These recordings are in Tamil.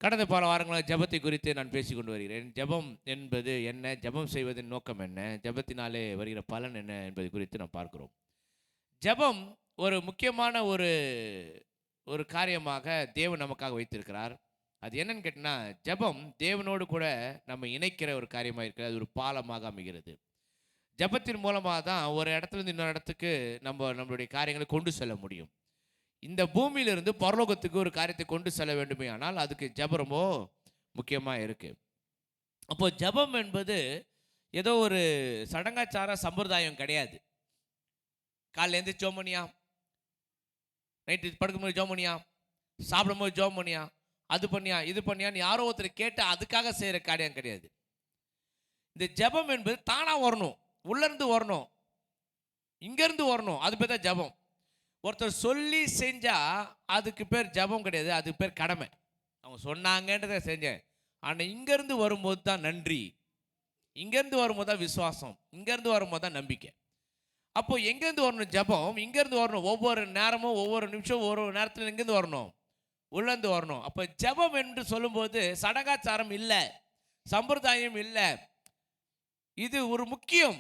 கடந்த பல வாரங்களாக ஜெபத்தை குறித்து நான் பேசிக்கொண்டு வருகிறேன். ஜெபம் என்பது என்ன? ஜெபம் செய்வதன் நோக்கம் என்ன? ஜெபத்தினாலே வருகிற பலன் என்ன என்பது குறித்து நாம் பார்க்கிறோம். ஜெபம் ஒரு முக்கியமான ஒரு ஒரு காரியமாக தேவன் நமக்காக வைத்திருக்கிறார். அது என்னன்னு கேட்டீங்கன்னா, ஜெபம் தேவனோடு கூட நம்ம இணைக்கிற ஒரு காரியமாக இருக்கிறது. அது ஒரு பாலமாக அமைகிறது. ஜெபத்தின் மூலமா தான் ஒரு இடத்துலேருந்து இன்னொரு இடத்துக்கு நம்மளுடைய காரியங்களை கொண்டு செல்ல முடியும். இந்த பூமியிலிருந்து பரலோகத்துக்கு ஒரு காரியத்தை கொண்டு செல்ல வேண்டுமேயானால் அதுக்கு ஜெபம் ரொம்ப முக்கியமா இருக்கு. அப்போ ஜெபம் என்பது ஏதோ ஒரு சடங்காச்சார சம்பிரதாயம் கிடையாது. காலைல எழுந்திரிச்சு ஜெபம் பண்ணியா, நைட்டு படுக்கும்போது ஜெபம் பண்ணியா, சாப்பிடும்போது ஜெபம் பண்ணியா, அது பண்ணியா இது பண்ணியான்னு யாரோ ஒருத்தர் கேட்டு அதுக்காக செய்கிற காரியம் கிடையாது. இந்த ஜெபம் என்பது தானா வரணும், உள்ளேருந்து வரணும், இங்கேருந்து வரணும். அது பேர் தான் ஜெபம். ஒருத்தர் சொல்லி செஞ்சா அதுக்கு பேர் ஜெபம் கிடையாது, அதுக்கு பேர் கடமை. அவங்க சொன்னாங்கன்றதை செஞ்சேன். ஆனால் இங்கேருந்து வரும்போது தான் நன்றி, இங்கேருந்து வரும்போது தான் விசுவாசம், இங்கேருந்து வரும்போது தான் நம்பிக்கை. அப்போ எங்கேருந்து வரணும் ஜெபம்? இங்கேருந்து வரணும். ஒவ்வொரு நேரமும் ஒவ்வொரு நிமிஷம் ஒரு நேரத்தில் எங்கேருந்து வரணும்? உள்ளேருந்து வரணும். அப்போ ஜெபம் என்று சொல்லும்போது சடங்காச்சாரம் இல்லை, சம்பிரதாயம் இல்லை, இது ஒரு முக்கியம்.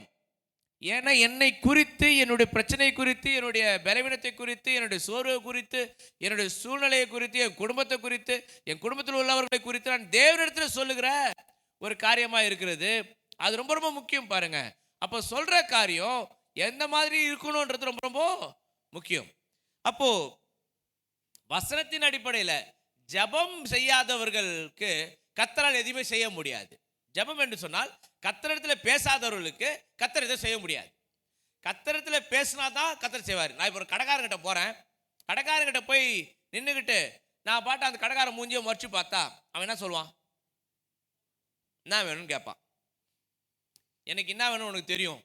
ஏன்னா என்னை குறித்து, என்னுடைய பிரச்சனை குறித்து, என்னுடைய பலவீனத்தை குறித்து, என்னுடைய சோர்வை குறித்து, என்னுடைய சூழ்நிலையை குறித்து, என் குடும்பத்தை குறித்து, என் குடும்பத்தில் உள்ளவர்களை குறித்து நான் தேவனிடத்தில் சொல்லுகிற ஒரு காரியமாக இருக்கிறது. அது ரொம்ப ரொம்ப முக்கியம் பாருங்க. அப்போ சொல்ற காரியம் எந்த மாதிரி இருக்கணும்ன்றது ரொம்ப ரொம்ப முக்கியம். அப்போ வசனத்தின் அடிப்படையில் ஜெபம் செய்யாதவர்களுக்கு கர்த்தரால் எதுவுமே செய்ய முடியாது. ஜெபம் என்று சொன்னால் கர்த்தரிடத்தில் பேசாதவர்களுக்கு கர்த்தர் எதுவும் செய்ய முடியாது. கர்த்தரிடத்தில் பேசினா தான் கர்த்தர் செய்வார். நான் இப்போ ஒரு கடைக்காரங்கிட்ட போகிறேன், கடைக்காரங்கிட்ட போய் நின்றுக்கிட்டு நான் பாட்டு அந்த கடைக்காரன் மூஞ்சியை மறைச்சு பார்த்தா அவன் என்ன சொல்லுவான்? என்ன வேணும்னு கேட்பான். எனக்கு என்ன வேணும் உனக்கு தெரியும்,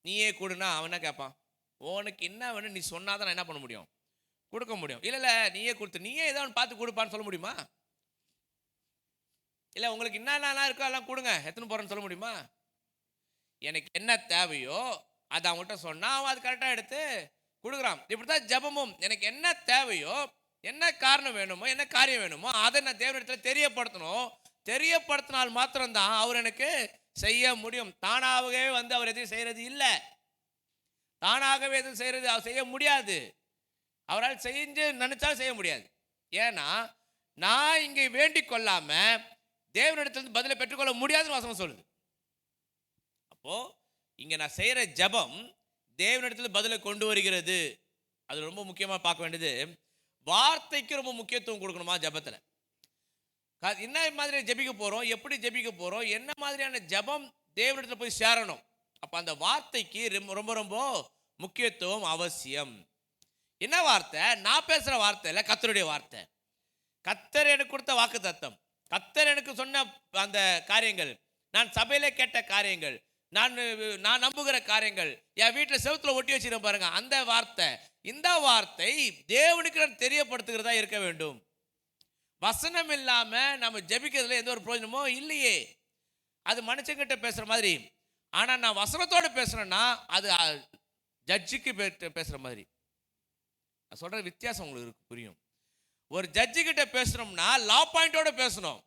நீயே கொடுனா அவன் என்ன கேட்பான்? உனக்கு என்ன வேணும் நீ சொன்னால் தான் நான் என்ன பண்ண முடியும், கொடுக்க முடியும். இல்லை இல்லை நீயே கொடுத்து, நீயே ஏதோ ஒன்று பார்த்து கொடுப்பான்னு சொல்ல முடியுமா? இல்லை உங்களுக்கு என்னென்னலாம் இருக்கோ எல்லாம் கொடுங்க, எத்தனை போகிறேன்னு சொல்ல முடியுமா? எனக்கு என்ன தேவையோ அதை அவங்ககிட்ட சொன்னால் அவன் அது கரெக்டாக எடுத்து கொடுக்குறான். இப்படி தான் ஜெபமும். எனக்கு என்ன தேவையோ, என்ன காரணம் வேணுமோ, என்ன காரியம் வேணுமோ அதை நான் தேவனிடத்தில் தெரியப்படுத்தணும். தெரியப்படுத்தினால் மாத்திரம்தான் அவர் எனக்கு செய்ய முடியும். தானாகவே அவர் எதையும் செய்கிறது இல்லை, தானாகவே எதுவும் செய்கிறது செய்ய முடியாது. அவரால் செஞ்சு நினைச்சாலும் செய்ய முடியாது. ஏன்னா நான் இங்கே வேண்டிக் கொள்ளாம தேவனிடத்திலிருந்து பதிலை பெற்றுக்கொள்ள முடியாதுன்னு வசனம் சொல்லுது. அப்போ இங்க நான் செய்யற ஜெபம் தேவனிடத்தில் பதிலை கொண்டு வருகிறது. அது ரொம்ப முக்கியமாக பார்க்க வேண்டியது, வார்த்தைக்கு ரொம்ப முக்கியத்துவம் கொடுக்கணுமா ஜெபத்தில். என்ன மாதிரி ஜெபிக்க போறோம், எப்படி ஜெபிக்க போறோம், என்ன மாதிரியான ஜெபம் தேவனிடத்தில் போய் சேரணும். அப்போ அந்த வார்த்தைக்கு ரொம்ப ரொம்ப முக்கியத்துவம் அவசியம். என்ன வார்த்தை? நான் பேசுகிற வார்த்தை இல்லை, கர்த்தருடைய வார்த்தை. கர்த்தர் எனக்கு கொடுத்த வாக்கு தத்தம், கர்த்தர் எனக்கு சொன்ன அந்த காரியங்கள், நான் சபையில கேட்ட காரியங்கள், நான் நம்புகிற காரியங்கள், என் வீட்டில் செவுத்துல ஒட்டி வச்சுக்கிறேன் பாருங்க, அந்த வார்த்தை. இந்த வார்த்தை தேவனுக்கு நான் தெரியப்படுத்துகிறதா இருக்க வேண்டும். வசனம் இல்லாம நம்ம ஜெபிக்கிறதுல எந்த ஒரு பிரயோஜனமோ இல்லையே. அது மனுஷங்கிட்ட பேசுற மாதிரி. ஆனா நான் வசனத்தோட பேசுறேன்னா அது ஜட்ஜுக்கு பேசுற மாதிரி. நான் சொல்ற வித்தியாசம் உங்களுக்கு புரியும். ஒரு ஜட்ஜு கிட்ட பேசுறோம்னா லா பாயிண்டோட பேசணும்.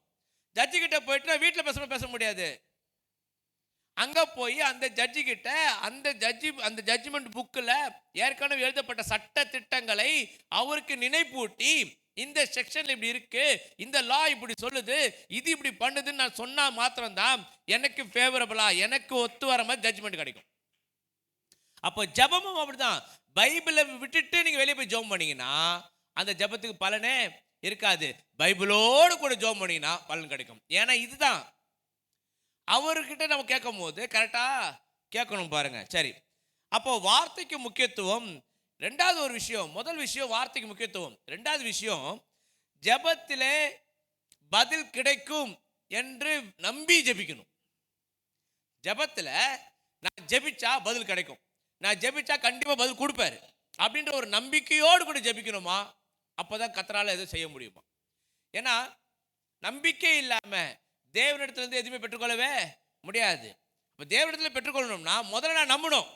ஜட்ஜு கிட்ட போயிட்டு வீட்டில் பேச முடியாது. அங்க போய் அந்த ஜட்ஜு கிட்ட அந்த ஜட்ஜ்மெண்ட் புக்கில் ஏற்கனவே எழுதப்பட்ட சட்ட திட்டங்களை அவருக்கு நினைப்பூட்டி, இந்த செக்ஷன்ல இப்படி இருக்கு, இந்த லா இப்படி சொல்லுது, இது இப்படி பண்ணுதுன்னு நான் சொன்னா மாத்திரம்தான் எனக்கு ஃபேவரபிளா, எனக்கு ஒத்து வர மாதிரி ஜட்ஜ்மெண்ட் கிடைக்கும். அப்போ ஜெபமும் அப்படிதான். பைபிளை விட்டுட்டு நீங்க வெளியே போய் ஜெபம் பண்ணீங்கன்னா அந்த ஜெபத்துக்கு பலனே இருக்காது. பைபிளோடு கூட ஜெபம் பண்ணீங்கன்னா பலன் கிடைக்கும். ஏன்னா இதுதான் அவர்கிட்ட நம்ம கேட்கும் போது கரெக்டா கேட்கணும் பாருங்க. சரி, அப்போ வார்த்தைக்கு முக்கியத்துவம். ரெண்டாவது ஒரு விஷயம், முதல் விஷயம் வார்த்தைக்கு முக்கியத்துவம். ரெண்டாவது விஷயம், ஜெபத்திலே பதில் கிடைக்கும் என்று நம்பி ஜெபிக்கணும். ஜெபத்தில் நான் ஜெபிச்சா பதில் கிடைக்கும், நான் ஜெபிச்சா கண்டிப்பாக பதில் கொடுப்பாரு அப்படின்ற ஒரு நம்பிக்கையோடு கூட ஜெபிக்கணுமா? அப்போதான் கர்த்தரால் எதுவும் செய்ய முடியுமா? ஏன்னா நம்பிக்கை இல்லாமல் தேவனிடத்திலிருந்து எதுவுமே பெற்றுக்கொள்ளவே முடியாது. இப்போ தேவனிடத்தில் பெற்றுக்கொள்ளணும்னா முதல்ல நான் நம்பணும்,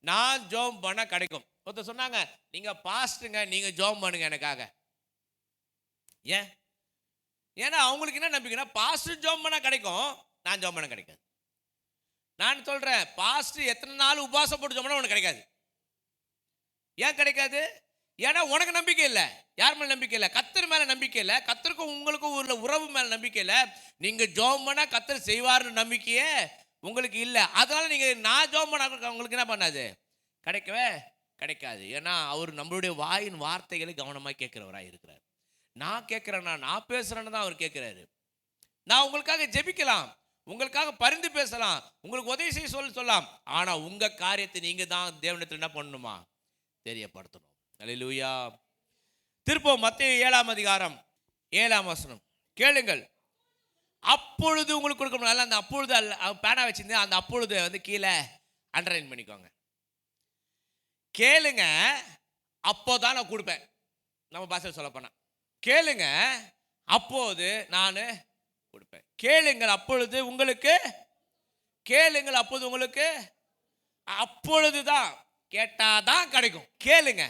நான் ஜெபம் பண்ணால் கிடைக்கும். ஒருத்தர் சொன்னாங்க, நீங்கள் பாஸ்ட்டுங்க, நீங்கள் ஜெபம் பண்ணுங்க எனக்காக. ஏன் ஏன்னா அவங்களுக்கு என்ன நம்பிக்கைன்னா பாஸ்டர் ஜோம் பண்ணா கிடைக்கும், நான் ஜோம் பண்ண கிடைக்காது. நான் சொல்றேன், பாஸ்டர் எத்தனை நாள் உபவாசம் போட்டு ஜோம் பண்ணா உனக்கு கிடைக்காது. ஏன் கிடைக்காது? ஏன்னா உனக்கு நம்பிக்கை இல்லை. யார் மேல நம்பிக்கை இல்லை? கர்த்தர் மேல நம்பிக்கை இல்லை. கர்த்தருக்கும் உங்களுக்கும் உள்ள உறவு மேல நம்பிக்கை இல்லை. நீங்க ஜோம் பண்ணா கர்த்தர் செய்வார்னு நம்பிக்கையே உங்களுக்கு இல்லை. அதனால நீங்க நான் ஜோம் பண்ண உங்களுக்கு என்ன பண்ணாது? கிடைக்கவே கிடைக்காது. ஏன்னா அவர் நம்மளுடைய வாயின் வார்த்தைகளை கவனமாக கேட்கிறவராக இருக்கிறார். நான் கேட்கிறேன்னா, நான் பேசுறேன்னு தான் அவர் கேட்கிறாரு. நான் உங்களுக்காக ஜெபிக்கலாம், உங்களுக்காக பரிந்து பேசலாம், உங்களுக்கு உதவி செய்ய சொல்லலாம். ஆனா உங்க காரியத்தை நீங்க தான் தேவனிடத்தில் என்ன பண்ணணுமா? தெரியப்படுத்தணும். அல்லேலூயா. திருப்பம் மத்தேயு 7ஆம் அதிகாரம் 7ஆம் வசனம். கேளுங்கள் அப்பொழுது உங்களுக்கு கொடுக்கணும். அல்ல, அந்த அப்பொழுது அல்ல, பேனா வச்சிருந்து அந்த அப்பொழுது வந்து கீழே அண்டர்லைன் பண்ணிக்கோங்க. கேளுங்க அப்போதான் நான் கொடுப்பேன். நம்ம பாஷையில் சொல்ல போனா கேளுங்க அப்போது நான் கொடுப்பேன். கேளுங்கள் அப்பொழுது உங்களுக்கு, கேளுங்கள் அப்போது உங்களுக்கு, அப்பொழுதுதான் கேட்டாதான் கிடைக்கும். கேளுங்க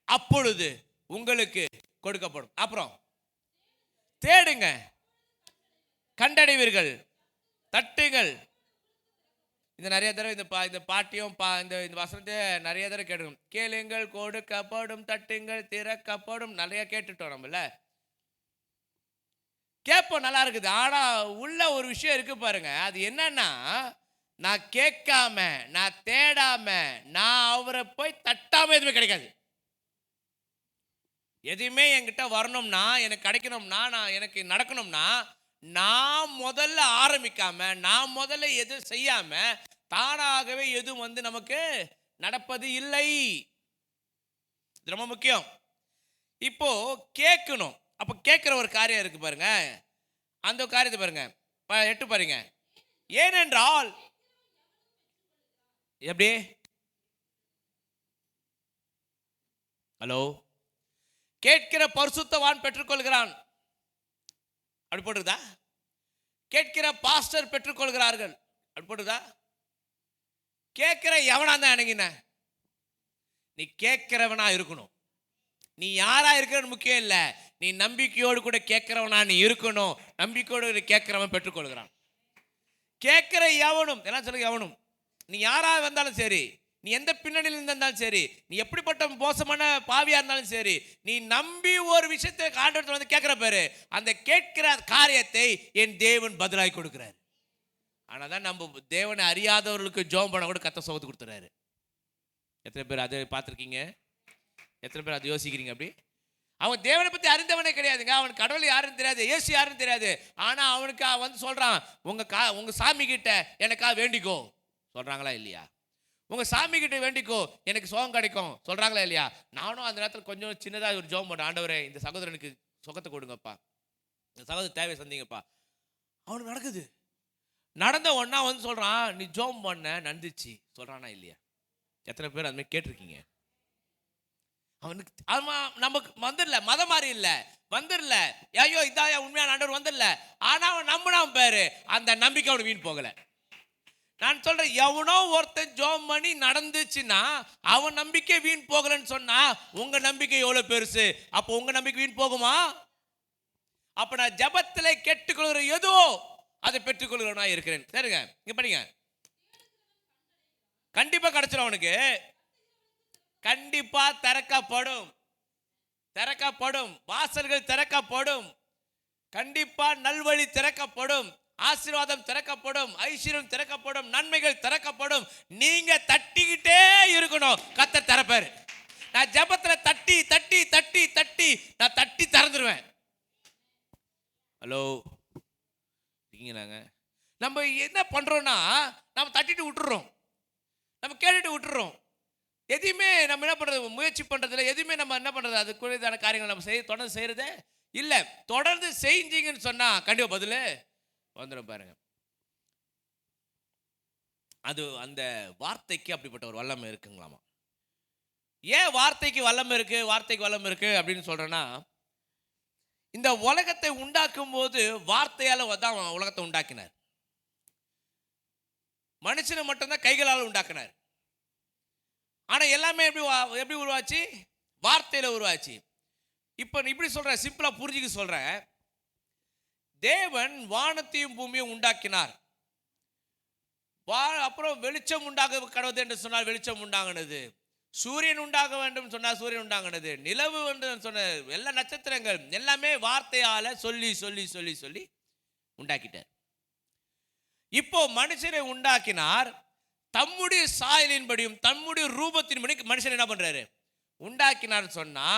அப்பொழுது உங்களுக்கு கொடுக்கப்படும். அப்புறம் தேடுங்க கண்டடைவீர்கள், தட்டுங்கள். இந்த நிறைய தடவை இந்த பாட்டியும் இந்த வசனத்தை நிறைய தடவை கேட்கணும். கேளுங்கள் கொடுக்கப்படும், தட்டுங்கள் திறக்கப்படும். நிறைய கேட்டுட்டோம் நம்மள, கேட்போம், நல்லா இருக்குது. ஆனா உள்ள ஒரு விஷயம் இருக்கு பாருங்க. அது என்னன்னா, நான் கேட்காம, நான் தேடாம, நான் அவரை போய் தட்டாம எதுவுமே கிடைக்காது. எதுவுமே என்கிட்ட வரணும்னா, எனக்கு கிடைக்கணும்னா, நான் எனக்கு நடக்கணும்னா, நான் முதல்ல ஆரம்பிக்காம, நான் முதல்ல எதுவும் செய்யாம தானாகவே எதுவும் வந்து நமக்கு நடப்பது இல்லை. இது ரொம்ப முக்கியம். இப்போ கேட்கணும். அப்ப கேட்கிற ஒரு காரியம் இருக்கு பாருங்க. அந்த காரியத்தை பாருங்க, 8 பாருங்க. ஏனென்றால் எப்படி? ஹலோ, கேட்கிற பரிசுத்தவான் பெற்றுக்கொள்கிறான். அப்படி போட்டுதா? கேட்கிற பாஸ்டர் பெற்றுக்கொள்கிறார்கள். அப்படி போட்டுதா? கேட்கிற எவனா தான் இணங்கின, நீ கேட்கிறவனா இருக்கணும். நீ யாரா இருக்கிறது முக்கியம் இல்லை, நீ நம்பிக்கையோடு கூட கேட்கிறவனா நீ இருக்கணும். நம்பிக்கையோடு கேட்கிறவன் பெற்றுக்கொள்கிறான். கேட்கிற எவனும், என்ன சொல்லுங்க, எவனும், நீ யாரா வந்தாலும் சரி, நீ எந்த பின்னணியில் இருந்தாலும் சரி, நீ எப்படிப்பட்ட மோசமான பாவியா இருந்தாலும் சரி, நீ நம்பி ஒரு விஷயத்தை ஆண்டவரிடத்தில் வந்து கேட்கிற பேரு, அந்த கேட்கிற காரியத்தை என் தேவன் பதிலாய் கொடுக்கிறார். ஆனால் தான் நம்ம தேவனை அறியாதவர்களுக்கு ஜெபம் பண்ண கூட கத்த சோத்து கொடுத்துறாரு. எத்தனை பேர் அதை பார்த்துருக்கீங்க? எத்தனை பேர் அதை யோசிக்கிறீங்க? அப்படி அவன் தேவனை பற்றி அறிந்தவனே கிடையாதுங்க. அவனுக்கு கடவுள் யாருன்னு தெரியாது, இயேசு யாருன்னு தெரியாது. ஆனால் அவனுக்கு வந்து சொல்கிறான், உங்க சாமி கிட்ட எனக்கா வேண்டிக்கோ சொல்கிறாங்களா இல்லையா? உங்கள் சாமி கிட்ட வேண்டிக்கோ எனக்கு சுகம் கிடைக்கும் சொல்கிறாங்களா இல்லையா? நானும் அந்த நேரத்தில் கொஞ்சம் சின்னதாக ஒரு ஜெபம் பண்ணுறேன். ஆண்டவரே, இந்த சகோதரனுக்கு சுகத்தை கொடுங்கப்பா, இந்த சகோதரர் தேவை சந்திங்கப்பா. அவனுக்கு நடக்குது. நடந்த ஒன்னா வந்து சொல்கிறான், நீ ஜெபம் பண்ண நடந்துச்சு சொல்கிறானா இல்லையா? எத்தனை பேர் அது மாதிரி கேட்டிருக்கீங்க? அவனுக்கு நமக்கு வந்துடல, மதம் மாதிரி இல்லை, வந்துடல, ஐயோ இதாயா உண்மையான ஆண்டவர் வந்துடல. ஆனால் அவன் நம்பினான் பேரு, அந்த நம்பிக்கை அவனுக்கு வீண் போகலை. நான் சொல்றேன், எவனோ ஒருத்தன் ஜெபம் பண்ணி நடந்துச்சுன்னா அவன் நம்பிக்கை வீண் போகலன்னு சொன்னா உங்க நம்பிக்கை எவ்வளவு பெருசு? அப்போ உங்க நம்பிக்கை வீண் போகுமா? அப்ப நான் ஜெபத்திலே கேட்டுக்கொள்கிற ஏதோ அதை பெற்றுக்கொள்கிறவனா இருக்கிறேன். சரிங்க, இங்க படிங்க. கண்டிப்பா கிடைச்சிடும் அவனுக்கு, கண்டிப்பா திறக்கப்படும், திறக்கப்படும், வாசல்கள் திறக்கப்படும், கண்டிப்பா நல்வழி திறக்கப்படும், ஆசீர்வாதம் திறக்கப்படும், ஐஸ்வர்யம் திறக்கப்படும், நன்மைகள் திறக்கப்படும். நீங்க தட்டிக்கிட்டே இருக்கணும், கர்த்தர் திறப்பாரு. நான் ஜெபத்துல தட்டி தட்டி தட்டி தட்டி நான் தட்டி திறந்துருவேன். ஹலோ, இருக்கீங்களாங்க? நம்ம என்ன பண்றோம்னா, நம்ம தட்டிட்டு விட்டுறோம், நம்ம கேட்டுட்டு விட்டுறோம். எதையுமே நம்ம என்ன பண்றது, முயற்சி பண்றதுல எதுவுமே நம்ம என்ன பண்றது, அது குறித்தான காரியங்கள் நம்ம தொடர்ந்து செய்யறதே இல்லை. தொடர்ந்து செஞ்சீங்கன்னு சொன்னா கண்டிப்பா பதில் வந்துடும் பாருங்க. அது அந்த வார்த்தைக்கு அப்படிப்பட்ட ஒரு வல்லமை இருக்குங்களாமா. ஏன் வார்த்தைக்கு வல்லமை இருக்கு, வார்த்தைக்கு வல்லமை இருக்கு அப்படின்னு சொல்றேன்னா, இந்த உலகத்தை உண்டாக்கும் போது வார்த்தையால தான் உலகத்தை உண்டாக்கினார். மனுஷனை மட்டும்தான் கைகளால் உண்டாக்கினார். ஆனா எல்லாமே எப்படி உருவாச்சு? வார்த்தையில உருவாச்சு. இப்ப இப்படி சொல்றேன், சிம்பிளா புரிஞ்சுக்க சொல்றேன். தேவன் வானத்தையும் பூமியும் உண்டாக்கினார். அப்புறம் வெளிச்சம் உண்டாக கடவுது என்று சொன்னால் வெளிச்சம் உண்டாகினது. சூரியன் உண்டாக வேண்டும் சொன்னால் சூரியன் உண்டாகினது. நிலவு என்று சொன்ன எல்லா நட்சத்திரங்கள் எல்லாமே வார்த்தையால சொல்லி சொல்லி சொல்லி சொல்லி உண்டாக்கிட்டார். இப்போ மனுஷனை உண்டாக்கினார். தம்முடைய சாயலின்படியும் தம்முடைய ரூபத்தின்படி மனுஷன் என்ன பண்றாரு? உண்டாக்கினார். சொன்னா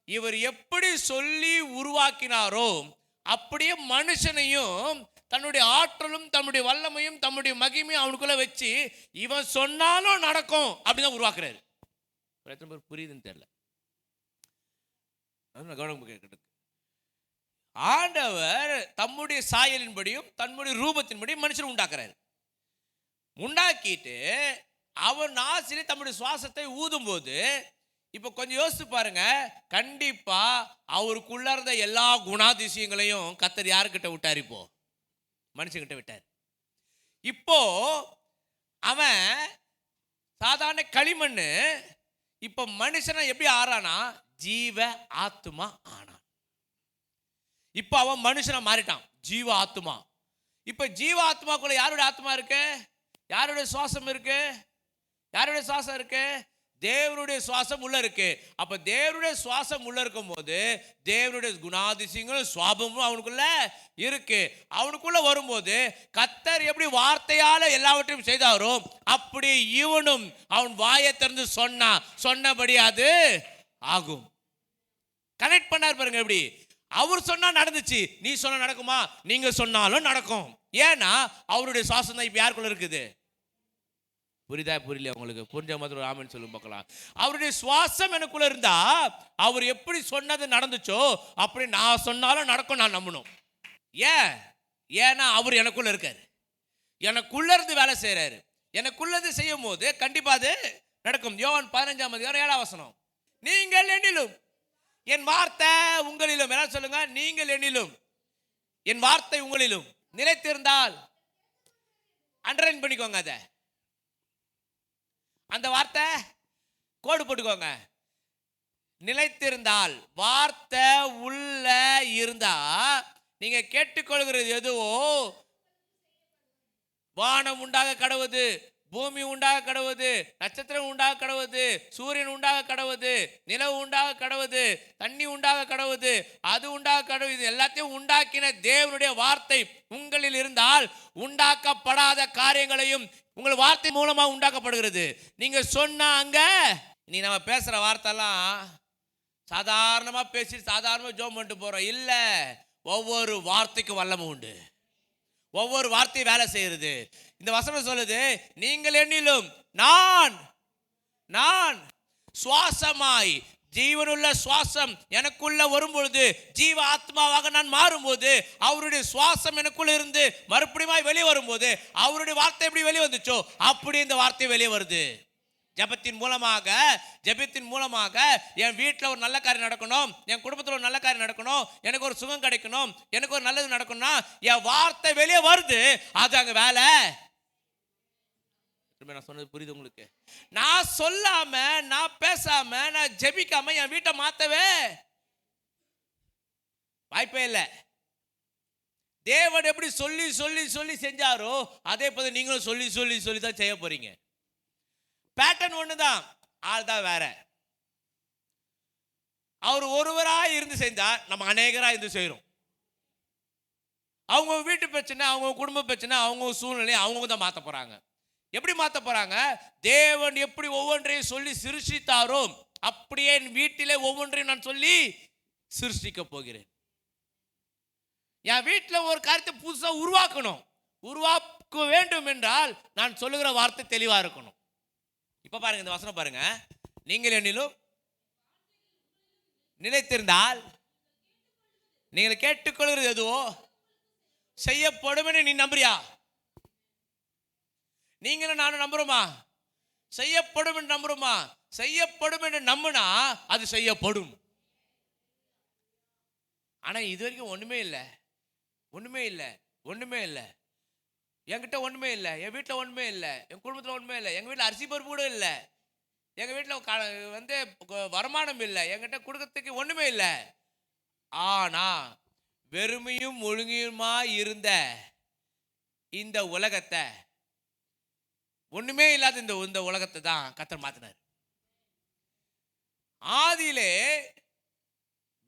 இவர் எப்படி சொல்லி உருவாக்கினாரோ அப்படியே மனுஷனையும் தன்னுடைய ஆற்றலும் தம்முடைய வல்லமையும் தம்முடைய மகிமையும் அவனுக்குள்ள வச்சு இவன் சொன்னாலும் நடக்கும் அப்படிதான் உருவாக்குறாரு. புரியுதுன்னு தெரியல. ஆண்டவர் தம்முடைய சாயலின்படியும் தன்னுடைய ரூபத்தின்படியும் மனுஷன் உண்டாக்குறாரு. உண்டாக்கிட்டு அவன் நாசிலே தம்முடைய சுவாசத்தை ஊதும் போது, இப்ப கொஞ்சம் யோசிச்சு பாருங்க, கண்டிப்பா அவருக்குள்ள இருந்த எல்லா குணாதிசயங்களையும் கர்த்தர் யாருக்கிட்ட விட்டார்? இப்போ மனுஷங்கிட்ட விட்டார். இப்போ அவன் சாதாரண களிமண்ணு இப்ப மனுஷனை எப்படி ஆறானா? ஜீவ ஆத்மா ஆனான். இப்ப அவன் மனுஷனை மாறிட்டான், ஜீவ ஆத்மா. இப்ப ஜீவ ஆத்மாக்குள்ள யாருடைய ஆத்மா இருக்கு? யாருடைய சுவாசம் இருக்கு? யாருடைய சுவாசம் இருக்கு? தேவனுடைய சுவாசம் உள்ள இருக்கு. அப்ப தேவனுடைய சுவாசம் உள்ள இருக்கும் போது தேவனுடைய குணாதிசயங்களும் சுவாபமும் அவனுக்குள்ள இருக்கு. அவனுக்குள்ள வரும்போது கர்த்தர் எப்படி வார்த்தையால எல்லாவற்றையும் செய்தாரோ அப்படி இவனும் அவன் வாயை திறந்து சொன்னபடி அது ஆகும். கனெக்ட் பண்ணார் பாருங்க. எப்படி அவர் சொன்னா நடந்துச்சு, நீ சொன்னா நடக்குமா? நீங்க சொன்னாலும் நடக்கும். ஏன்னா அவருடைய சுவாசம் தான் இப்ப யாருக்குள்ள இருக்குது. புரியுதா? புரியல உங்களுக்கு? புரிஞ்ச மாதிரி ஆமென் சொல்லுங்க பார்க்கலாம். அவருடைய சுவாசம் எனக்குள்ள இருந்தா அவர் எப்படி சொன்னது நடந்துச்சோ அப்படி நான் சொன்னாலும் நடக்கும், நான் நம்பணும். ஏன்னா அவர் எனக்குள்ள இருக்காரு, எனக்குள்ள இருந்து வேலை செய்யறாரு. எனக்குள்ள இருந்து செய்யும் போது கண்டிப்பா அது நடக்கும். யோவான் 15:7 நீங்கள் என்னிலும் என் வார்த்தை உங்களிலும், என்ன சொல்லுங்க? நீங்கள் என்னிலும் என் வார்த்தை உங்களிலும் நிலைத்திருந்தால், அண்டர்லைன் பண்ணிக்கோங்க, அதை அந்த வார்த்தை கோடு போட்டுக்கோங்க. நிலைத்திருந்தால், வார்த்தை உள்ள இருந்தா நீங்க கேட்டுக்கொள்கிறது எதுவோ வானம் உண்டாக கடவுது, பூமி உண்டாக கடவுது, நட்சத்திரம் உண்டாக கடவுது, சூரியன் உண்டாக கடவுது, நிலவு உண்டாக கடவுது, தண்ணி உண்டாக கடவுது, அது உண்டாக கடவுது. எல்லாத்தையும் உண்டாக்கின தேவனுடைய வார்த்தை உங்களில் இருந்தால் உண்டாக்கப்படாத காரியங்களையும் உங்கள் வார்த்தை மூலமா உண்டாக்கப்படுகிறது. நீங்க சொன்னாங்க. நீ நம்ம பேசுற வார்த்தைலாம் சாதாரணமா பேசி சாதாரணமா ஜோம் பண்ணிட்டு போறோம் இல்ல. ஒவ்வொரு வார்த்தைக்கும் வல்லமை உண்டு, ஒவ்வொரு வார்த்தையும் வேலை செய்யறது. இந்த வசனம் சொல்லுது, நீங்கள் என்னிலும் நான் சுவாசமாய், ஜீவனுள்ள சுவாசம் எனக்குள்ள வரும்பொழுது, ஜீவ ஆத்மாவாக நான் மாறும்போது, அவருடைய சுவாசம் எனக்குள்ள இருந்து மறுபடியும் வெளியே வரும்போது அவருடைய வார்த்தை எப்படி வெளியே வந்துச்சோ அப்படி இந்த வார்த்தை வெளியே வருது. ஜெபத்தின் மூலமாக என் வீட்டில் ஒரு நல்ல காரியம் நடக்கணும், என் குடும்பத்தில் ஒரு நல்ல காரியம் நடக்கணும், எனக்கு ஒரு சுகம் கிடைக்கணும், எனக்கு ஒரு நல்லது நடக்கணும்னா என் வார்த்தை வெளியே வருது. அது அங்க வேலை. நான் சொன்னது புரியுது உங்களுக்கு? நான் சொல்லாம, நான் பேசாம, நான் ஜெபிக்காம என் வீட்டை மாத்தவே வாய்ப்பே இல்லை. தேவன் எப்படி சொல்லி சொல்லி சொல்லி செஞ்சாரோ அதே போல நீங்களும் சொல்லி சொல்லி சொல்லி தான் செய்ய போறீங்க. பேட்டர்ன் ஒண்ணுதான், ஆள் தான் வேற. அவர் ஒருவராய் இருந்து செஞ்சார், நம்ம அநேகராய் இருந்து செய்யறோம். அவங்க வீட்டு பிரச்சனை, அவங்க குடும்ப பிரச்சனை, அவங்க சூழ்நிலை அவங்க தான் மாத்த போறாங்க. எப்படி மாத்த போறாங்க? தேவன் எப்படி ஒவ்வொன்றையும் சொல்லி சிருஷ்டித்தாரோ அப்படியே என் வீட்டிலே ஒவ்வொன்றையும் நான் சொல்லி சிருஷ்டிக்க போகிறேன். என் வீட்டில் ஒரு காரியத்தை புதுசா உருவாக்க வேண்டும் என்றால் நான் சொல்லுகிற வார்த்தை தெளிவா இருக்கணும். இப்ப பாருங்க, இந்த வசனம் பாருங்க. நீங்கள் என்னிலும் நிலைத்திருந்தால், நீங்கள் கேட்டுக்கொள்கிறது எதுவோ செய்யப்படும் என்று நீ நம்புறியா? நீங்களும் நானும் நம்புறோமா? செய்யப்படும் என்று நம்புறோமா? செய்யப்படும் என்று நம்புனா அது செய்யப்படும். ஆனா இது வரைக்கும் ஒண்ணுமே இல்லை. என்கிட்ட ஒண்ணுமே இல்லை, என் வீட்டில் ஒண்ணுமே இல்லை, என் குடும்பத்தில் ஒண்ணுமே இல்லை. எங்க வீட்டில் அரிசி பருப்பு கூட இல்லை, எங்க வீட்டில் வருமானம் இல்லை, என்கிட்ட கொடுக்கறதுக்கு ஒண்ணுமே இல்லை. ஆனா வெறுமையும் ஒழுங்கியுமா இருந்த இந்த உலகத்தை, ஒண்ணுமே இல்லாத இந்த உலகத்தை தான் கர்த்தர் மாத்தினார். ஆதியிலே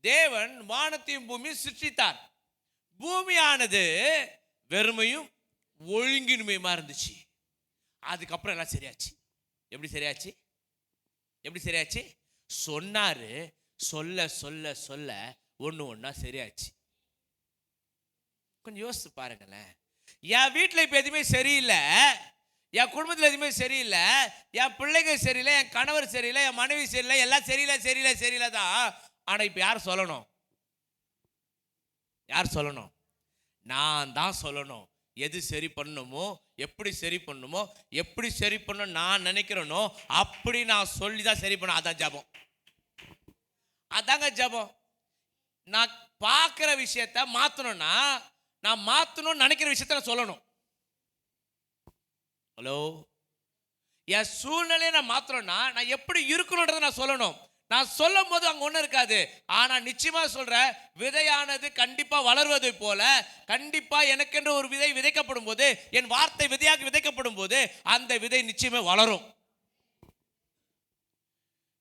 தேவன் வானத்தையும் பூமியும் சிருஷ்டித்தார். பூமியானது வெறுமையும் ஒழுங்கின்மையுமா இருந்துச்சு. அதுக்கப்புறம் எல்லாம் சரியாச்சு. எப்படி சரியாச்சு? எப்படி சரியாச்சு? சொன்னாரு, சொல்ல சொல்ல சொல்ல ஒண்ணு ஒண்ணா சரியாச்சு. கொஞ்சம் யோசிச்சு பாருங்களேன். என் வீட்டில் இப்ப எதுவுமே சரியில்லை, என் குடும்பத்தில் எதுவுமே சரியில்லை, என் பிள்ளைங்க சரியில்லை, என் கணவர் சரியில்லை, என் மனைவி சரியில்லை, எல்லாம் சரியில்லை சரியில்லை சரியில்லை தான். ஆனா இப்ப யார் சொல்லணும்? யார் சொல்லணும்? நான் தான் சொல்லணும். எது சரி பண்ணணுமோ, எப்படி சரி பண்ணணுமோ, எப்படி சரி பண்ணணும் நான் நினைக்கிறேனோ அப்படி நான் சொல்லி தான் சரி பண்ணணும். அதான் ஜபம். அதாங்க ஜபம். நான் பார்க்குற விஷயத்த மாற்றணும்னா, நான் மாற்றணும்னு நினைக்கிற விஷயத்த நான் சொல்லணும். ஹலோ, என் சூழ்நிலையை நான் மாற்றணும்னா நான் எப்படி இருக்கணுன்றதை நான் சொல்லணும். நான் சொல்லும் போது அங்க ஒண்ணு இருக்காது. ஆனா நிச்சயமா சொல்ற, விதையானது கண்டிப்பா வளர்வதை போல, கண்டிப்பா எனக்கென்று ஒரு விதை விதைக்கப்படும் போது, என் வார்த்தை விதையாக விதைக்கப்படும் போது அந்த விதை நிச்சயமே வளரும்.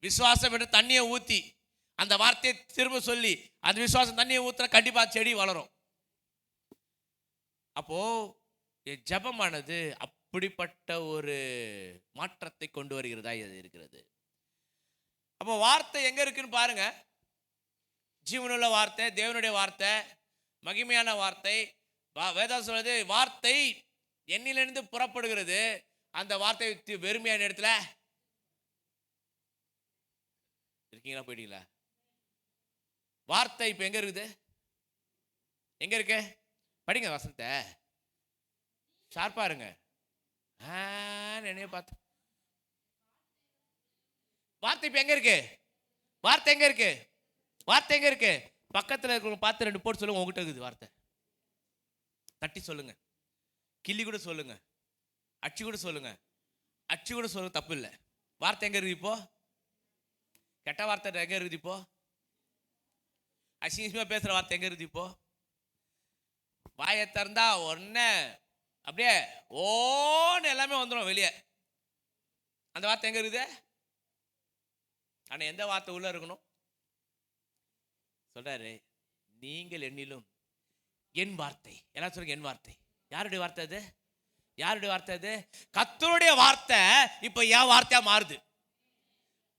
விசுவாசம் என்று தண்ணியை ஊத்தி அந்த வார்த்தையை திரும்ப சொல்லி அந்த விசுவாசம் தண்ணியை ஊத்துற கண்டிப்பா செடி வளரும். அப்போ ஜபமானது அப்படிப்பட்ட ஒரு மாற்றத்தை கொண்டு வருகிறதா இருக்கிறது. அப்போ வார்த்தை எங்க இருக்குன்னு பாருங்க. ஜீவனுள்ள வார்த்தை, தேவனுடைய வார்த்தை, மகிமையான வார்த்தை. வேதம் சொல்றது, வார்த்தை என்னிலிருந்து புறப்படுகிறது, அந்த வார்த்தை வெறுமையான இடத்துல இருக்கீங்களா? போயிட்டீங்களா? வார்த்தை இப்ப எங்க இருக்குது? எங்க இருக்கு? படிங்க வசனத்தை, ஷார்ப்பா இருங்க. என்னைய பார்த்து வார்த்தை இப்ப எங்க இருக்கு? வார்த்தை எங்க இருக்கு? வார்த்தை எங்க இருக்கு? பக்கத்துல இருக்கிறவங்க பார்த்து ரெண்டு போட்டு சொல்லுங்க, உங்ககிட்ட இருக்குது வார்த்தை. தட்டி சொல்லுங்க, கிள்ளி கூட சொல்லுங்க, அச்சு கூட சொல்லுங்க, அச்சு கூட சொல்லுங்க, தப்பு இல்லை. வார்த்தை எங்க இருக்குது இப்போ? கெட்ட வார்த்தை எங்க இருக்குது இப்போ? அசிங்கமா பேசுற வார்த்தை எங்க இருக்குது இப்போ? வாயை திறந்தா ஒன்னே அப்படியே ஓன்னு எல்லாமே வந்துடும் வெளியே. அந்த வார்த்தை எங்க இருக்குது? ஆனா எந்த வார்த்தை உள்ள இருக்கணும்? சொல்றாரு, நீங்கள் என்னிலும் என் வார்த்தை. எல்லாம் சொல்லுங்க, என் வார்த்தை. யாருடைய வார்த்தை அது? யாருடைய வார்த்தை அது? கர்த்தருடைய வார்த்தை இப்ப என் வார்த்தையா மாறுது.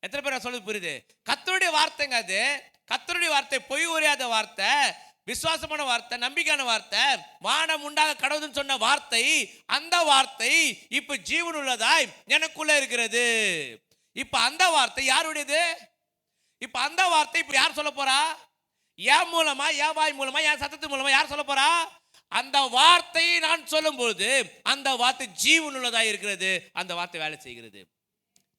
எத்தனை பேர் சொல்றது புரியுது? கர்த்தருடைய வார்த்தைங்க அது. கர்த்தருடைய வார்த்தை பொய் உரையாத வார்த்தை, விசுவாசமான வார்த்தை, நம்பிக்கையான வார்த்தை, வானம் உண்டாக கடவுள்னு சொன்ன வார்த்தை. அந்த வார்த்தை இப்ப ஜீவன் உள்ளதாய் எனக்குள்ள இருக்கிறது. இப்ப அந்த வார்த்தை யாருடையது? இப்ப அந்த வார்த்தை இப்ப யார் சொல்ல போறா? என் மூலமா, என் வாய் மூலமா, என் சத்தத்து மூலமா யார் சொல்ல போறா? அந்த வார்த்தையை நான் சொல்லும் பொழுது அந்த வார்த்தை ஜீவன் உள்ளதா இருக்கிறது. அந்த வார்த்தை வேலை செய்கிறது.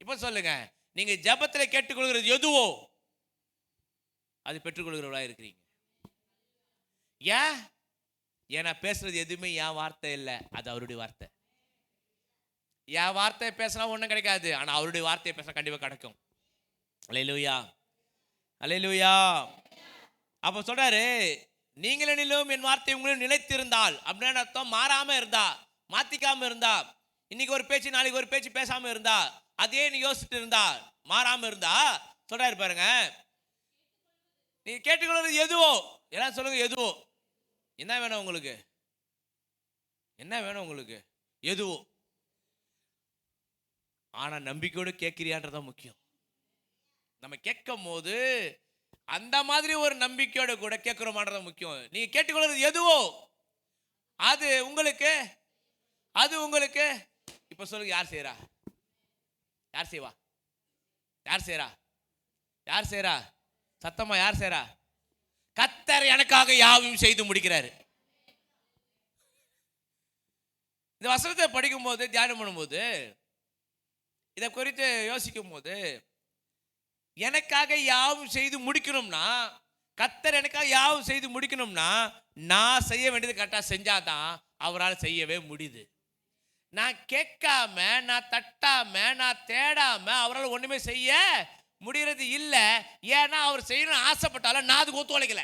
இப்ப சொல்லுங்க, நீங்க ஜெபத்தில் கேட்டுக்கொள்கிறது எதுவோ அது பெற்றுக்கொள்கிறவர்களா இருக்கிறீங்க. ஏன்? ஏன்னா பேசுறது எதுவுமே என் வார்த்தை இல்லை, அது அவருடைய வார்த்தை. என் வார்த்தையை பேசினா ஒன்றும் கிடைக்காது, ஆனா அவருடைய வார்த்தையை பேசினா கண்டிப்பா கிடைக்கும். அல்லேலூயா, அல்லேலூயா. அப்ப சொல்றாரு, நீங்கள் என்னிலும் என் வார்த்தை உங்களிலும் நிலைத்திருந்தால், அப்படின்னு அர்த்தம் மாறாம இருந்தா, மாத்திக்காம இருந்தா, இன்னைக்கு ஒரு பேச்சு நாளைக்கு ஒரு பேச்சு பேசாம இருந்தா, அதே நீ யோசிச்சுட்டு இருந்தா, மாறாம இருந்தா, சொல்றாரு பாருங்க, நீ கேட்டுக்கொள்வது எதுவோ, எல்லாம் சொல்லுங்க எதுவோ. என்ன வேணும் உங்களுக்கு? என்ன வேணும் உங்களுக்கு? எதுவோ. ஆனா நம்பிக்கையோடு கேட்கிறியான்றதான் முக்கியம். நம்ம கேட்கும் போது அந்த மாதிரி ஒரு நம்பிக்கையோட கூட கேட்கிறோமான்றத முக்கியம். நீங்க கேட்டுக்கொள்வது எதுவோ அது உங்களுக்கு, அது உங்களுக்கு. இப்ப சொல்லுங்க, யார் செய்யறா? யார் செய்வா? யார் செய்யறா? யார் செய்யறா? சத்தமா யார் செய்யறா? கர்த்தர் எனக்காக யாவையும் செய்து முடிக்கிறாரு. இந்த வசனத்தை படிக்கும் போது, தியானம் பண்ணும்போது, இதை குறித்து யோசிக்கும் போது, எனக்காக யாவும் செய்து முடிக்கணும்னா, கர்த்தர் எனக்காக யாவும் செய்து முடிக்கணும்னா, நான் செய்ய வேண்டியது கரெக்டா செஞ்சாதான் அவரால் செய்யவே முடியுது. நான் கேட்காம, நான் தட்டாம, நான் தேடாம அவரால் ஒண்ணுமே செய்ய முடியறது இல்லை. ஏன்னா அவர் செய்யணும்னு ஆசைப்பட்டாலும் நான் அதுக்கு ஒத்துழைக்கல.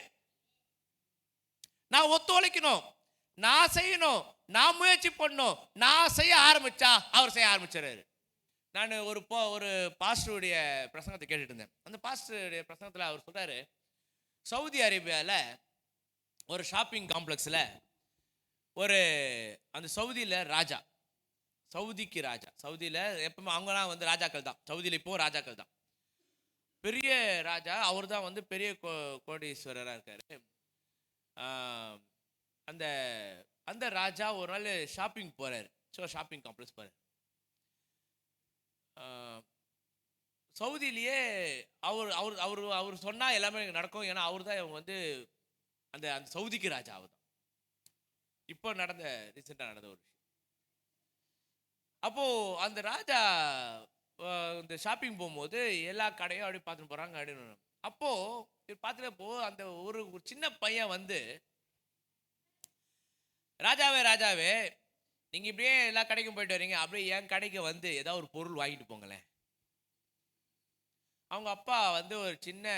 நான் ஒத்துழைக்கணும், நான் செய்யணும், நான் முயற்சி பண்ணணும். நான் செய்ய ஆரம்பிச்சா அவர் செய்ய ஆரம்பிச்சாரு. நான் ஒரு பாஸ்டருடைய பிரசங்கத்தை கேட்டுட்டு இருந்தேன். அந்த பாஸ்டருடைய பிரசங்கத்தில் அவர் சொல்றாரு, சவுதி அரேபியாவில் ஒரு ஷாப்பிங் காம்ப்ளெக்ஸில் ஒரு அந்த சவுதியில் ராஜா, சவுதிக்கு ராஜா, சவுதியில் எப்பவுமே அவங்களாம் வந்து ராஜாக்கள் தான், சவுதியில் இப்போ ராஜாக்கள் தான். பெரிய ராஜா அவர் தான் வந்து பெரிய கோடீஸ்வரராக இருக்காரு. அந்த அந்த ராஜா ஒரு நாள் ஷாப்பிங் போறாரு. ஸோ ஷாப்பிங் காம்ப்ளெக்ஸ் போறாரு. சவுதியிலேயே அவர் அவர் அவர் அவர் சொன்னால் எல்லாமே நடக்கும். ஏன்னா அவர் தான் இவங்க வந்து அந்த அந்த சவுதிக்கு ராஜா. அவர் தான் இப்போ ரீசெண்டாக நடந்த ஒரு விஷயம். அப்போ அந்த ராஜா இந்த ஷாப்பிங் போகும்போது எல்லா கடையும் அப்படி பார்த்துட்டு போறாங்க அப்படின்னு. அப்போ பார்த்துட்டு அந்த ஒரு சின்ன பையன் வந்து, ராஜாவே ராஜாவே, நீங்க இப்படியே எல்லா கடைக்கும் போயிட்டு வரீங்க, அப்படியே என் கடைக்கு வந்து ஏதாவது ஒரு பொருள் வாங்கிட்டு போங்களேன். அவங்க அப்பா வந்து ஒரு சின்ன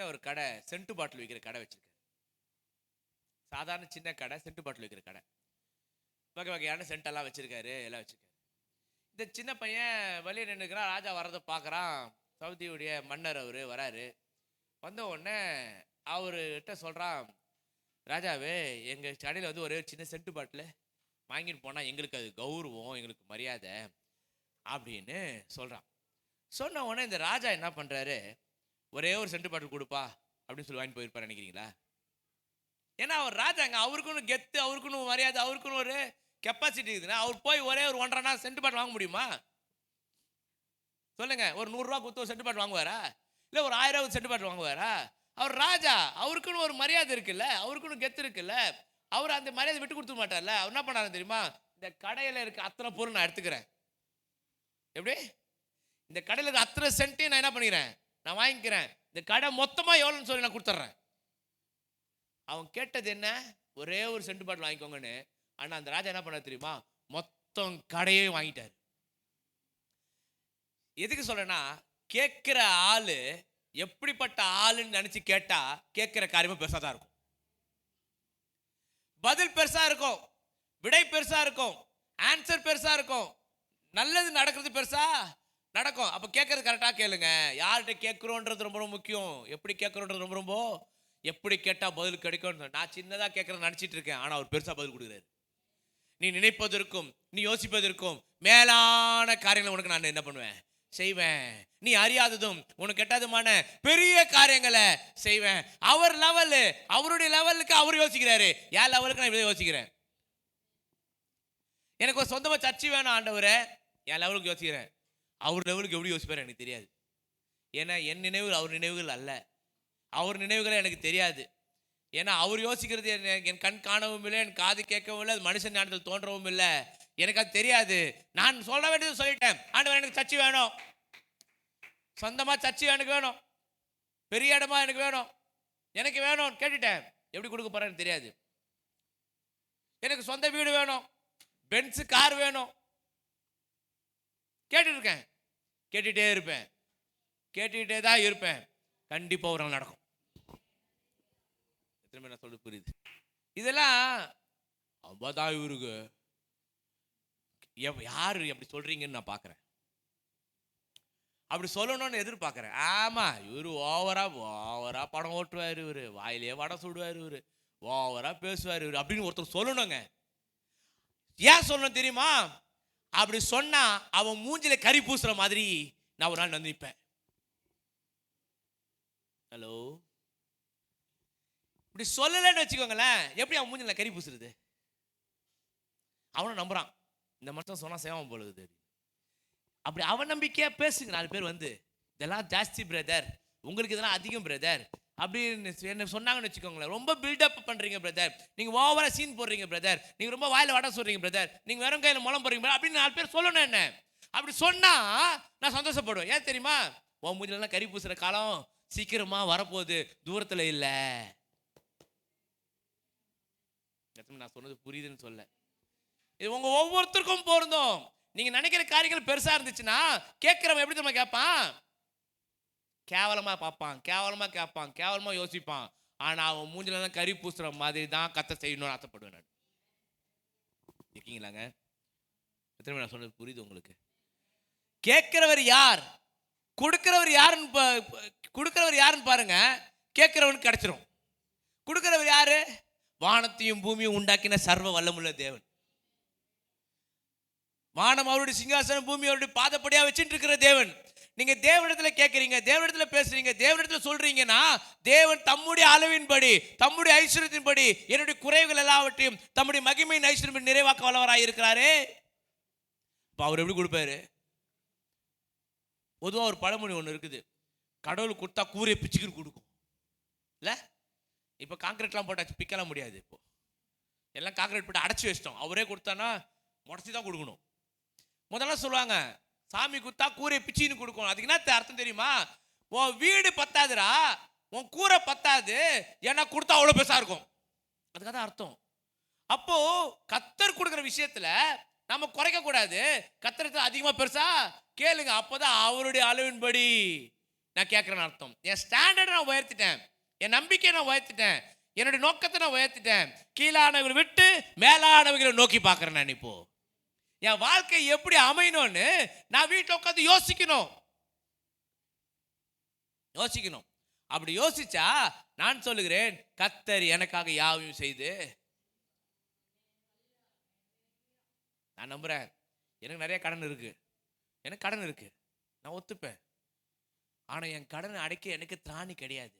ஒரு கடை, சென்ட் பாட்டில் விற்கிற கடை வச்சிருக்காரு. சாதாரண சின்ன கடை, சென்ட் பாட்டில் விற்கிற கடை. வகை வகையான சென்ட் எல்லாம் வச்சிருக்காரு, எல்லாம் வச்சிருக்காரு. இந்த சின்ன பையன் வெளியே நின்றுக்கிறான். ராஜா வர்றதை பார்க்குறான். சவுதியுடைய மன்னர் அவர் வராரு. வந்த உடனே அவர்கிட்ட சொல்கிறான், ராஜாவே எங்கள் கடையில் வந்து ஒரே சின்ன சென்ட் பாட்டில் வாங்கிட்டு போனால் எங்களுக்கு அது கௌரவம், எங்களுக்கு மரியாதை அப்படின்னு சொல்கிறான். சொன்ன உடனே இந்த ராஜா என்ன பண்ணுறாரு, ஒரே ஒரு சென்ட் பாட்டில் கொடுப்பா அப்படின்னு சொல்லி வாங்கிட்டு போயிருப்பார் நினைக்கிறீங்களா? ஏன்னா அவர் ராஜாங்க, அவருக்குன்னு கெத்து, அவருக்குன்னு மரியாதை, அவருக்குன்னு ஒரு கெப்பாசிட்டி இருக்குதுன்னா அவர் போய் ஒரே ஒரு 1.5 சென்ட் பாட்டில் வாங்க முடியுமா? சொல்லுங்க. ஒரு 100 ரூபா கொடுத்து ஒரு சென்ட் பாட்டில் வாங்குவாரா? இல்லை ஒரு 1000 ரூபா சென்ட் பாட்டில் வாங்குவாரா? அவர் ராஜா, அவருக்குன்னு ஒரு மரியாதை இருக்குல்ல, அவருக்குன்னு கெத்து இருக்குல்ல, அவர் அந்த மரியாதை விட்டு கொடுத்துக்க மாட்டார்ல. அவர் என்ன பண்ணாரு தெரியுமா? இந்த கடையில் இருக்க அத்தனை பொருள் நான் எடுத்துக்கிறேன். எப்படி? இந்த கடையில் இருக்க அத்தனை சென்ட்டையும் நான் என்ன பண்ணிக்கிறேன், நான் வாங்கிக்கிறேன். இந்த கடை மொத்தமாக எவ்வளோன்னு சொல்லி நான் கொடுத்துட்றேன். அவன் கேட்டது என்ன? ஒரே ஒரு சென்ட் பாட்டில் வாங்கிக்கோங்கன்னு. ஆனால் அந்த ராஜா என்ன பண்ண தெரியுமா? மொத்தம் கடையே வாங்கிட்டாரு. எதுக்கு சொல்றேன்னா, கேட்கிற ஆளு எப்படிப்பட்ட ஆளுன்னு நினைச்சு கேட்டா கேட்கிற காரியமும் பெருசா தான் இருக்கும். பதில் பெருசா இருக்கும், விடை பெருசா இருக்கும், ஆன்சர் பெருசா இருக்கும், நல்லது நடக்கிறது பெருசா நடக்கும். அப்ப கேட்கறது கரெக்டா கேளுங்க. யார்கிட்ட கேட்கிறோன்றது ரொம்ப ரொம்ப முக்கியம். எப்படி கேட்கிறோன்றது ரொம்ப ரொம்ப, எப்படி கேட்டா பதில் கிடைக்கும். நான் சின்னதா கேட்கறேன்னு நினைச்சிட்டு இருக்கேன், ஆனா அவர் பெருசா பதில் கொடுக்குறாரு. நீ நினைப்பதற்கும் நீ யோசிப்பதற்கும் மேலான காரியங்களை உனக்கு நான் என்ன பண்ணுவேன், செய்வேன். நீ அறியாததும் உனக்கு கெட்டதுமான பெரிய காரியங்களை செய்வேன். அவர் லெவல், அவருடைய லெவலுக்கு அவர் யோசிக்கிறாரு. என் லெவலுக்கு நான் இதை யோசிக்கிறேன். எனக்கு ஒரு சொந்தமா சர்ச்சை வேணும் ஆண்டவரே, என் லெவலுக்கு யோசிக்கிறேன். அவர் லெவலுக்கு எப்படி யோசிப்பாரு எனக்கு தெரியாது. ஏன்னா என் நினைவுகள் அவர் நினைவுகள் அல்ல, அவர் நினைவுகளை எனக்கு தெரியாது. ஏன்னா அவர் யோசிக்கிறது என் கண் காணவும் இல்லை, என் காது கேட்கவும் இல்லை, அது மனுஷன் ஞானத்தில் தோன்றவும் இல்லை. எனக்கு அது தெரியாது. நான் சொல்ல வேண்டியது சொல்லிட்டேன். ஆண்டவர் எனக்கு சர்ச்சை வேணும், சொந்தமா சர்ச்சை எனக்கு வேணும், பெரிய இடமா எனக்கு வேணும், எனக்கு வேணும் கேட்டுட்டேன். எப்படி கொடுக்க போறேன்னு தெரியாது. எனக்கு சொந்த வீடு வேணும், பென்ஸ் கார் வேணும், கேட்டுட்டு இருக்கேன். கேட்டுட்டே இருப்பேன், கேட்டுக்கிட்டே தான் இருப்பேன். கண்டிப்பா ஒரு நாள் நடக்கும். எத்தனை பேர் நான் சொல்ல புரியுது? இதெல்லாம் அவதான் இவருக்கு யாரு அப்படி சொல்றீங்கன்னு நான் பார்க்குறேன். அப்படி சொல்லணும்னு எதிர்பார்க்குறேன். ஆமா, இவரு ஓவரா படம் ஓட்டுவார், இவரு வாயிலே வடை சுடுவார், இவரு ஓவரா பேசுவார் இவரு அப்படின்னு ஒருத்தர் சொல்லணுங்க. ஏன் சொல்லணும் தெரியுமா? அப்படி சொன்னா அவன் மூஞ்சில கறி பூசுற மாதிரி நான் ஒரு நாள் நினைப்பேன். ஹலோ, இப்படி சொல்லலன்னு வச்சுக்கோங்களேன், எப்படி அவன் மூஞ்சில கறி பூசுறது? அவனும் நம்புறான், இந்த மனுஷன் சொன்னா சேவம் போலுது. அப்படி அவன் நம்பிக்கையா பேசுங்க. 4 பேர் வந்து இதெல்லாம் ஜாஸ்தி பிரதர், உங்களுக்கு இதெல்லாம் அதிகம் பிரதர் அப்படின்னு என்ன சொன்னாங்கன்னு வச்சுக்கோங்களேன். ரொம்ப பில்டப் பண்றீங்க பிரதர், நீங்க ஓவரா சீன் போடுறீங்க பிரதர், நீங்க ரொம்ப வாயில வடை சொல்றீங்க பிரதர், நீங்க வெறும் கையில முளம் போடுறீங்க அப்படின்னு 4 பேர் சொல்லணும். என்ன அப்படி சொன்னா நான் சந்தோஷப்படுவேன். ஏன் தெரியுமா? உன் மூஞ்சிலாம் கறி பூசுற காலம் சீக்கிரமா வரப்போகுது, தூரத்துல இல்ல. நான் சொன்னது புரியுதுன்னு சொல்ல, இது உங்க ஒவ்வொருத்தருக்கும் பொருந்தும். நீங்க நினைக்கிற காரியங்கள் பெருசா இருந்துச்சுன்னா கேட்கிறவன் எப்படி தெரியுமா கேட்பான்? கேவலமா பார்ப்பான், கேவலமா கேட்பான், கேவலமா யோசிப்பான். ஆனா அவன் மூஞ்சில தான் கறி பூசுற மாதிரி தான் கத்த செய்யணும்னு ஆசைப்படுவேன் நான். இருக்கீங்களாங்க? எத்தனை நான் சொன்னது புரியுது உங்களுக்கு? கேட்கிறவர் யார், கொடுக்கிறவர் யாருன்னு பாருங்க. கேட்கிறவனுக்கு கிடைச்சிரும். கொடுக்கிறவர் யாரு? வானத்தையும் பூமியும் உண்டாக்கின சர்வ வல்லமுள்ள தேவன். வானம் அவருடைய சிங்காசனம், பூமி அவருடைய பாதப்படியா வச்சுட்டு இருக்கிற தேவன். நீங்க தேவனிடத்துல கேட்கறீங்க, தேவனிடத்துல பேசுறீங்க, தேவனிடத்துல சொல்றீங்கன்னா தேவன் தம்முடைய அளவின்படி, தம்முடைய ஐஸ்வர்யத்தின்படி என்னுடைய குறைவுகள் எல்லாவற்றையும் தம்முடைய மகிமையின் ஐஸ்வர்யம் நிறைவாக்க வல்லவராய் இருக்கிறாரே. அவர் எப்படி கொடுப்பாரு? பொதுவாக ஒரு பழமொழி ஒன்று இருக்குது, கடவுள் கொடுத்தா கூரையை பிச்சுக்கிட்டு கொடுக்கும் இல்லை? இப்போ காங்கிரீட்லாம் போட்டாச்சு, பிக்கலாம் முடியாது. இப்போ எல்லாம் காங்கிரீட் போட்டு அடைச்சி வச்சிட்டோம். அவரே கொடுத்தானா முடச்சி தான் கொடுக்கணும். முதல்ல சொல்லுவாங்க, சாமி கொடுத்தா கூரையை பிச்சின்னு கொடுக்கணும். அதுக்கு என்ன அர்த்தம் தெரியுமா? உன் வீடு பத்தாதுரா, உன் கூரை பத்தாது, ஏன்னா கொடுத்தா அவ்வளோ பெருசா இருக்கும். அதுக்காக தான் அர்த்தம். அப்போ கத்தர் கொடுக்குற விஷயத்துல நம்ம குறைக்க கூடாது. கத்தர் அதிகமா பெருசா கேளுங்க, அப்போதான் அவருடைய அளவின்படி நான் கேட்கிறேன்னு அர்த்தம். என் ஸ்டாண்டர்ட் நான் உயர்த்திட்டேன், என் நம்பிக்கையை நான் உயர்த்திட்டேன், என்னுடைய நோக்கத்தை நான் உயர்த்திட்டேன். கீழானவர்களை விட்டு மேலானவர்களை நோக்கி பார்க்கிறேன். நான் இப்போ என் வாழ்க்கை எப்படி அமையணும்னு நான் வீட்டில் உட்காந்து யோசிக்கணும். அப்படி யோசிச்சா நான் சொல்லுகிறேன், கத்தர் எனக்காக யாவையும் செய்து. நான் நம்புறேன். எனக்கு நிறைய கடன் இருக்கு, நான் ஒத்துப்பேன். ஆனா என் கடனை அடைக்க எனக்கு திராணி கிடையாது.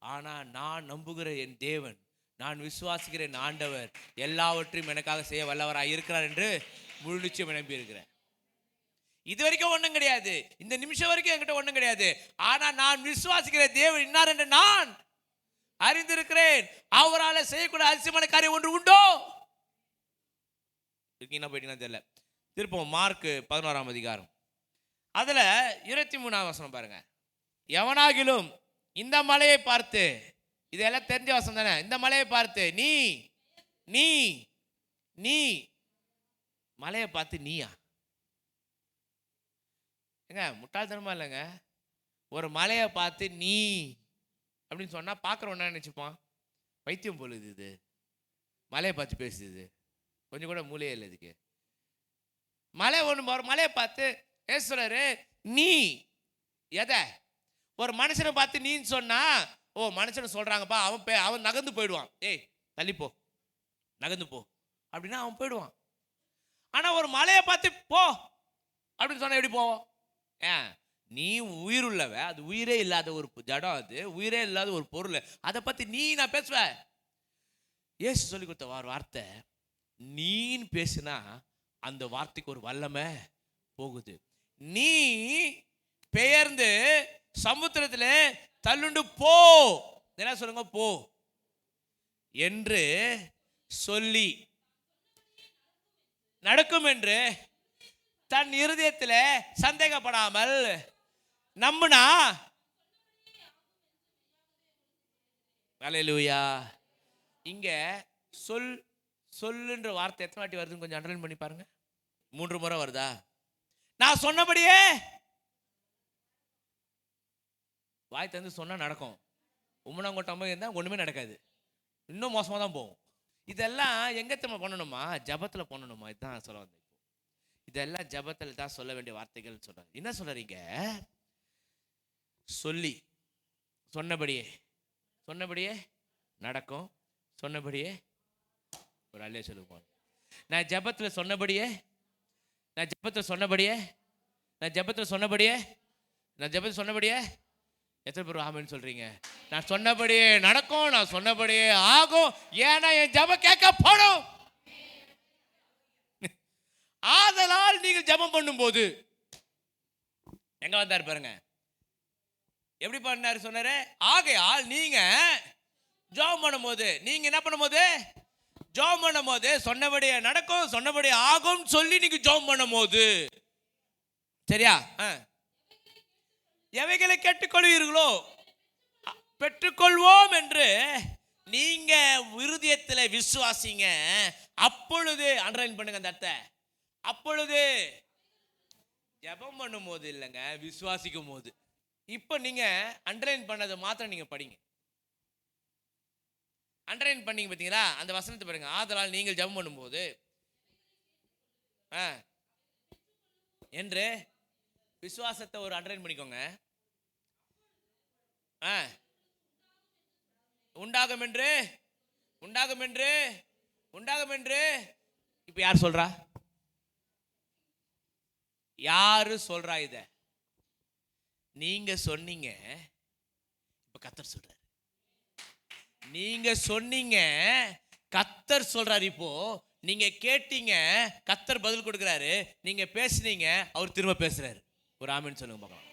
ஆனா நான் நம்புகிற என் தேவன், நான் விசுவாசிக்கிற என் ஆண்டவர் எல்லாவற்றையும் எனக்காக செய்ய வல்லவராக இருக்கிறார் என்று முழு நிச்சயம் நம்பி இருக்கிறேன். இது வரைக்கும் ஒண்ணும் கிடையாது, இந்த நிமிஷம் வரைக்கும் என்கிட்ட ஒண்ணும் கிடையாது. ஆனா நான் விசுவாசிக்கிற தேவன் இன்னார் என்று நான் அறிந்திருக்கிறேன். அவரால் செய்யக்கூடிய அதிசயமான காரியம் ஒன்று உண்டோ? போயிட்டீங்கன்னா தெரியல. திருப்பம் மார்க் 11ஆம் அதிகாரம், அதுல 23ஆம் வசனம் பாருங்க. எவனாகிலும் இந்த மலையை பார்த்து, இதெல்லாம் தெரிஞ்ச வசனம் தானே, இந்த மலையை பார்த்து நீ நீ நீ மலையை பார்த்து நீயா? ஏங்க முட்டாள்தனமா இல்லைங்க. ஒரு மலையை பார்த்து நீ அப்படின்னு சொன்னா பார்க்குறோம் என்ன நினைச்சுப்பான்? பைத்தியம் போலுது, இது மலையை பார்த்து பேசுது, கொஞ்சம் கூட மூலையே இல்லை இதுக்கு. மலை ஒன்று மலையை பார்த்து பேசுறாரு நீ எதை? ஒரு மனுஷனை பார்த்து நீன்னு சொன்னா, ஓ மனுஷனை சொல்றாங்கப்பா, அவன் நகர்ந்து போயிடுவான். ஏய் தள்ளிப்போ, நகர்ந்து போ அப்படின்னா அவன் போயிடுவான். ஆனா ஒரு மலையை பார்த்து போ அப்படின்னு சொன்னா எப்படி போவோம்? நீ உயிர் உள்ளவ, அது உயிரே இல்லாத ஒரு ஜடம், அது உயிரே இல்லாத ஒரு பொருள், அதை பத்தி நீ நான் பேசுவேன். இயேசு சொல்லி கொடுத்த வார்த்தை, நீன்னு பேசுனா அந்த வார்த்தைக்கு ஒரு வல்லமை போகுது. நீ பெயர்ந்து சமுத்திரத்துல தள்ளுண்டு போ, என்ன சொல்லுங்க, போ என்று சொல்லி நடக்கும் என்று தன் இருதயத்தில் சந்தேகப்படாமல் நம்புனா. அல்லேலூயா. இங்க சொல்லுன்ற வார்த்தை எத்தனை வாட்டி வருதுன்னு கொஞ்சம் அண்டர்லைன் பண்ணி பாருங்க. 3 முறை வருதா? நான் சொன்னபடியே வாய் தந்து சொன்னா நடக்கும். உம்மனாங்கொட்டாம இருந்தா ஒண்ணுமே நடக்காது, இன்னும் மோசமா தான் போகும். இதெல்லாம் எங்க பண்ணணுமா? ஜபத்துல பண்ணணுமா? இதுதான் சொல்ல வந்தேன். இதெல்லாம் ஜபத்தில் தான் சொல்ல வேண்டிய வார்த்தைகள் சொல்றாங்க. என்ன சொல்றீங்க? சொல்லி சொன்னபடியே நடக்கும், சொன்னபடியே ஒரு அல்லே சொல்லுவோம். நான் ஜபத்தில் சொன்னபடியே எத்தனை பேர் ஆமென்னு சொல்றீங்க? நான் சொன்னபடியே நடக்கும், நான் சொன்னபடியே ஆகும். ஏன்னா என் ஜபம் கேட்கப்படும். ஆதலால் நீங்கள் ஜெபம் பண்ணும்போது எங்க வந்தாரு பாருங்க, எப்படி பண்ணாரு சொன்னாரு. ஆகையால் நீங்க ஜெபம் பண்ணும்போது, நீங்க என்ன பண்ணும்போது, ஜெபம் பண்ணும்போது சொன்னபடியே நடக்கும், சொன்னபடியே ஆகும் சொல்லி நீங்க ஜெபம் பண்ணும்போது, சரியா? எவைகளை கேட்டுக்கொள்வீர்களோ பெற்றுக்கொள்வோம் என்று நீங்க இருதயத்தில் விசுவாசிங்க. அப்பொழுது அண்டர்லைன் பண்ணுங்க அந்த அர்த்தத்தை. அப்பொழுது ஜெபம் பண்ணும் போது இல்லைங்க, விசுவாசிக்கும் போது. இப்போ நீங்க அண்டர்லைன் பண்ணதை மாத்திரம் நீங்க படிங்க. அண்டர்லைன் பண்ணீங்க பார்த்தீங்களா? அந்த வசனத்தை பாருங்க. ஆதலால் நீங்கள் ஜெபம் பண்ணும்போது என்று விசுவாசத்தை ஒரு அண்டர்லைன் பண்ணிக்கோங்க. உண்டாகும் என்று உண்டாகும் என்று உண்டாகும் என்று. இப்ப யார் சொல்றா? யாரு சொல்றா? இத நீங்க சொன்னீங்க. இப்ப கர்த்தர் சொல்றாரு. நீங்க சொன்னீங்க, கர்த்தர் சொல்றாரு. இப்போ நீங்க கேட்டீங்க, கர்த்தர் பதில் கொடுக்கிறாரு. நீங்க பேசுனீங்க, அவர் திரும்ப பேசுறாரு. ஒரு ஆமென் சொல்லுங்க பார்க்கலாம்.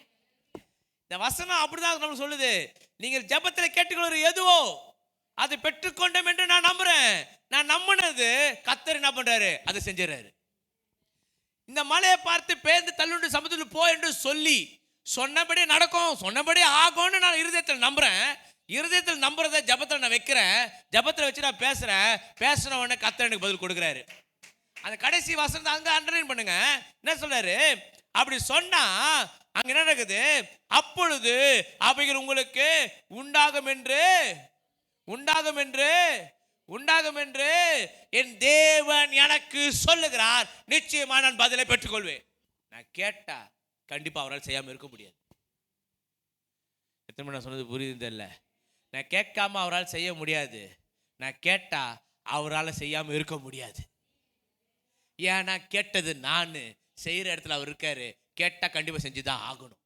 இந்த வசனம் அப்படிதான் நமக்கு சொல்லுது. நீங்கள் ஜெபத்தில் கேட்டுக்கொள்வது எதுவோ அதை பெற்றுக்கொண்டோம் என்று நான் நம்புறேன். நான் நம்பினது கர்த்தர் என்ன பண்றாரு? அதை செஞ்சுறாரு. இந்த மலையை பார்த்து பேர்ந்து தள்ளுண்டு சமுத்திரத்தில் போ என்று சொல்லி சொன்னபடி நடக்கும், சொன்னபடி ஆகும்னு நான் இருதயத்தில் நம்புறேன். இருதயத்தில் நம்புறத ஜெபத்தில் நான் வைக்கிறேன். ஜெபத்தில் வச்சு நான் பேசுறேன். பேசின உடனே கர்த்தர் எனக்கு பதில் கொடுக்குறாரு. அந்த கடைசி வசனத்தை அங்க அண்டர்லைன் பண்ணுங்க. என்ன சொல்றாரு? அப்படி சொன்னா அங்க என்ன நடக்குது? அப்பொழுது அவைகள் உங்களுக்கு உண்டாகும் என்று உண்டாகும் என்று உண்டாகும் என்று என் தேவன் எனக்கு சொல்லுகிறார். நிச்சயமா நான் பதிலை பெற்றுக்கொள்வேன். நான் கேட்டா கண்டிப்பா அவரால் செய்யாம இருக்க முடியாது. எத்தனை நான் சொன்னது புரியுது இல்ல? நான் கேட்காம அவரால் செய்ய முடியாது. நான் கேட்டா அவரால் செய்யாம இருக்க முடியாது. ஏன்னா கேட்டது நான், செய்யற இடத்துல அவர் இருக்காரு. கேட்டா கண்டிப்பா செஞ்சுதான் ஆகணும்.